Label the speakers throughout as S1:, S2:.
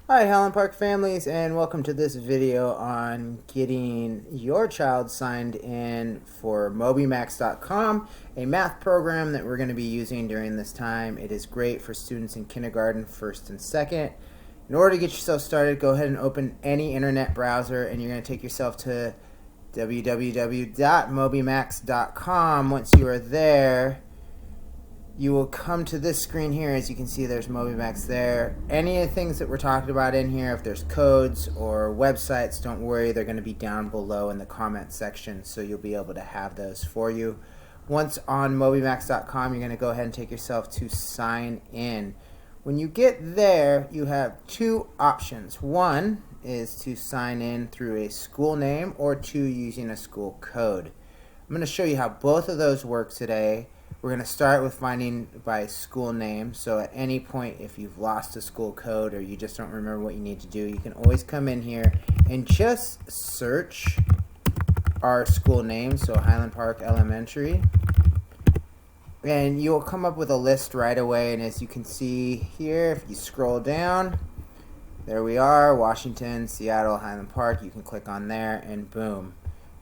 S1: Hi Highland Park families, and welcome to this video on getting your child signed in for MobyMax.com, a math program that we're going to be using during this time. It is great for students in kindergarten, first and second. In order to get yourself started, go ahead and open any internet browser and you're going to take yourself to www.mobymax.com. Once you are there, you will come to this screen here. As you can see, there's Moby Max there. Any of the things that we're talking about in here, if there's codes or websites, don't worry, they're going to be down below in the comment section, so you'll be able to have those for you. Once on mobymax.com, you're going to go ahead and take yourself to sign in. When you get there, you have two options. One is to sign in through a school name, or two, using a school code. I'm going to show you how both of those work today. We're going to start with finding by school name. So at any point, if you've lost a school code or you just don't remember what you need to do, you can always come in here and just search our school name, so Highland Park Elementary. And you'll come up with a list right away. And as you can see here, if you scroll down, there we are, Washington, Seattle, Highland Park. You can click on there and boom,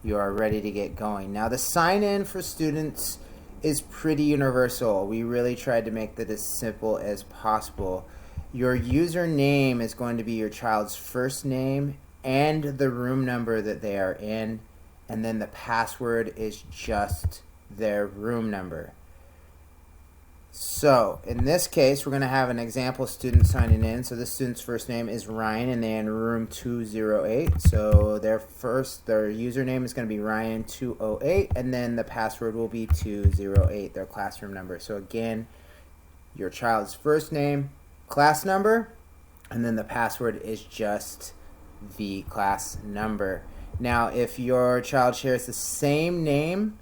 S1: you are ready to get going. Now the sign in for students is pretty universal. We really tried to make that as simple as possible. Your username is going to be your child's first name and the room number that they are in, and then the password is just their room number. So in this case, we're going to have an example student signing in. So this student's first name is Ryan, and they're in room 208. So their username is going to be Ryan208, and then the password will be 208, their classroom number. So again, your child's first name, class number, and then the password is just the class number. Now, if your child shares the same name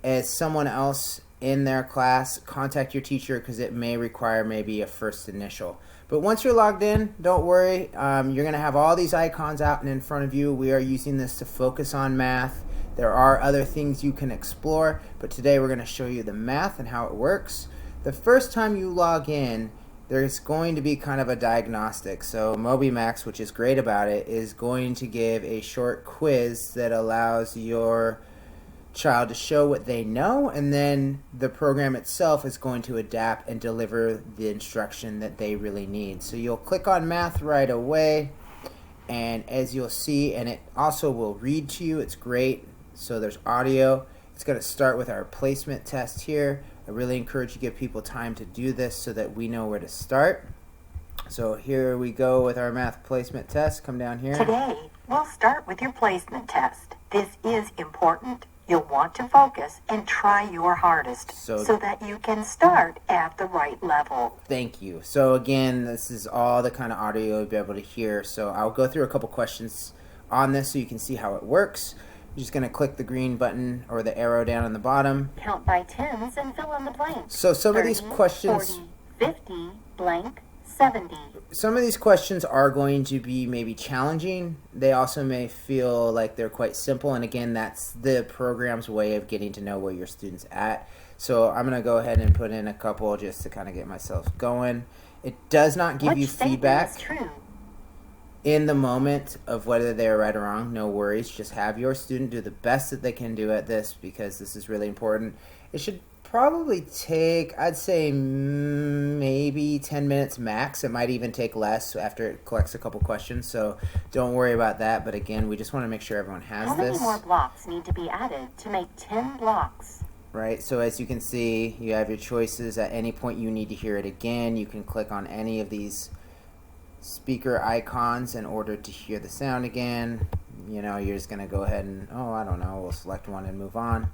S1: as someone else in their class, contact your teacher because it may require maybe a first initial. But once you're logged in, don't worry. You're going to have all these icons out and in front of you. We are using this to focus on math. There are other things you can explore, but today we're going to show you the math and how it works. The first time you log in, there's going to be kind of a diagnostic. So Moby Max, which is great about it, is going to give a short quiz that allows your child to show what they know, and then the program itself is going to adapt and deliver the instruction that they really need. So you'll click on math right away, and as you'll see, and it also will read to you. It's great. So there's audio. It's going to start with our placement test here. I really encourage you to give people time to do this so that we know where to start. So here we go with our math placement test. Come down here.
S2: Today, we'll start with your placement test. This is important. You'll want to focus and try your hardest so that you can start at the right level.
S1: Thank you. So again, this is all the kind of audio you'll be able to hear. So I'll go through a couple questions on this so you can see how it works. You're just going to click the green button or the arrow down on the bottom.
S2: Count by tens and fill in the blanks.
S1: So some
S2: 30,
S1: of these questions...
S2: 40, 50, blank, 70.
S1: Some of these questions are going to be maybe challenging. They also may feel like they're quite simple, and again, that's the program's way of getting to know where your student's at. So I'm going to go ahead and put in a couple just to kind of get myself going. It does not give you feedback in the moment of whether they're right or wrong. No worries. Just have your student do the best that they can do at this, because this is really important. It should probably take, I'd say, maybe 10 minutes max. It might even take less after it collects a couple questions, so don't worry about that. But again, we just want to make sure everyone has this.
S2: How many more blocks need to be added to make 10 blocks?
S1: Right, so as you can see, you have your choices. At any point you need to hear it again, you can click on any of these speaker icons in order to hear the sound again. You know, you're just going to go ahead and, I don't know, we'll select one and move on.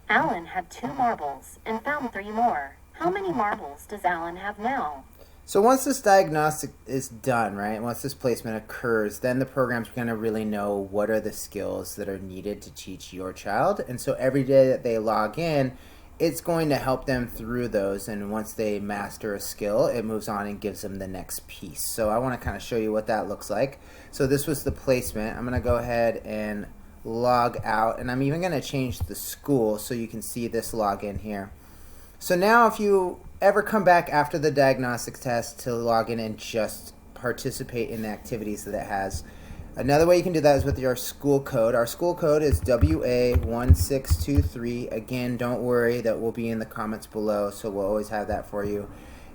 S2: Alan had 2 marbles and found 3 more. How many marbles does Alan have now?
S1: So once this diagnostic is done, right, once this placement occurs, then the program's going to really know what are the skills that are needed to teach your child. And so every day that they log in, it's going to help them through those. And once they master a skill, it moves on and gives them the next piece. So I want to kind of show you what that looks like. So this was the placement. I'm going to go ahead and log out, and I'm even going to change the school so you can see this login here. So now if you ever come back after the diagnostic test to log in and just participate in the activities that it has. Another way you can do that is with your school code. Our school code is WA1623. Again, don't worry, that will be in the comments below, so we'll always have that for you.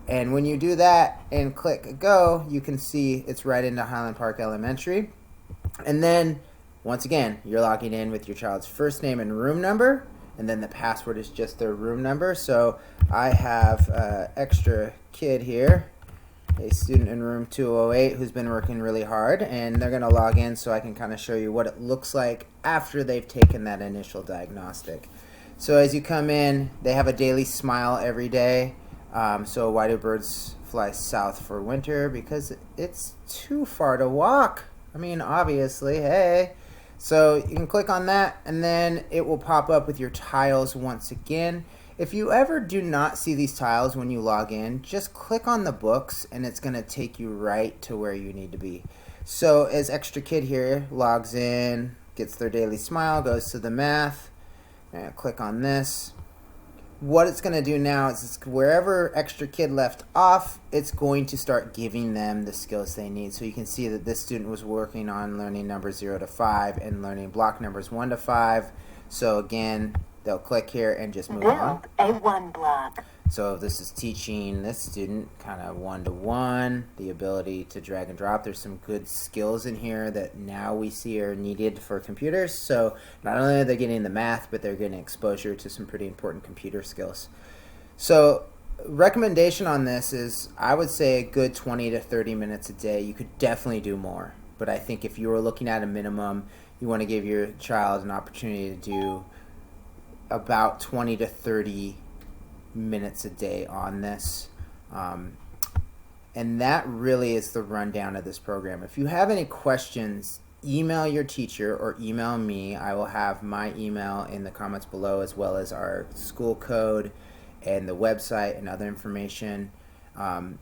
S1: And when you do that and click go, you can see it's right into Highland Park Elementary. And then, once again, you're logging in with your child's first name and room number, and then the password is just their room number. So I have an extra kid here, a student in room 208 who's been working really hard, and they're going to log in so I can kind of show you what it looks like after they've taken that initial diagnostic. So as you come in, they have a daily smile every day. So why do birds fly south for winter? Because it's too far to walk. I mean, obviously, hey. So you can click on that, and then it will pop up with your tiles once again. If you ever do not see these tiles when you log in, just click on the books, and it's going to take you right to where you need to be. So as extra kid here logs in, gets their daily smile, goes to the math, and click on this. What it's going to do now is wherever extra kid left off, it's going to start giving them the skills they need. So you can see that this student was working on learning numbers 0 to 5 and learning block numbers 1 to 5. So again, they'll click here and just move on.
S2: Build a 1 block.
S1: So this is teaching this student kind of 1-to-1, the ability to drag and drop. There's some good skills in here that now we see are needed for computers. So not only are they getting the math, but they're getting exposure to some pretty important computer skills. So recommendation on this is I would say a good 20 to 30 minutes a day. You could definitely do more. But I think if you were looking at a minimum, you want to give your child an opportunity to do about 20 to 30 minutes a day on this, and that really is the rundown of this program. If you have any questions, email your teacher or email me. I will have my email in the comments below, as well as our school code and the website and other information,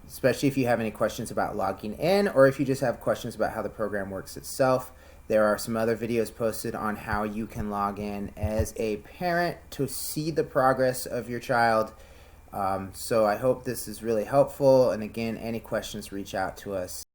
S1: especially if you have any questions about logging in, or if you just have questions about how the program works itself. There are some other videos posted on how you can log in as a parent to see the progress of your child. So I hope this is really helpful. And again, any questions, reach out to us.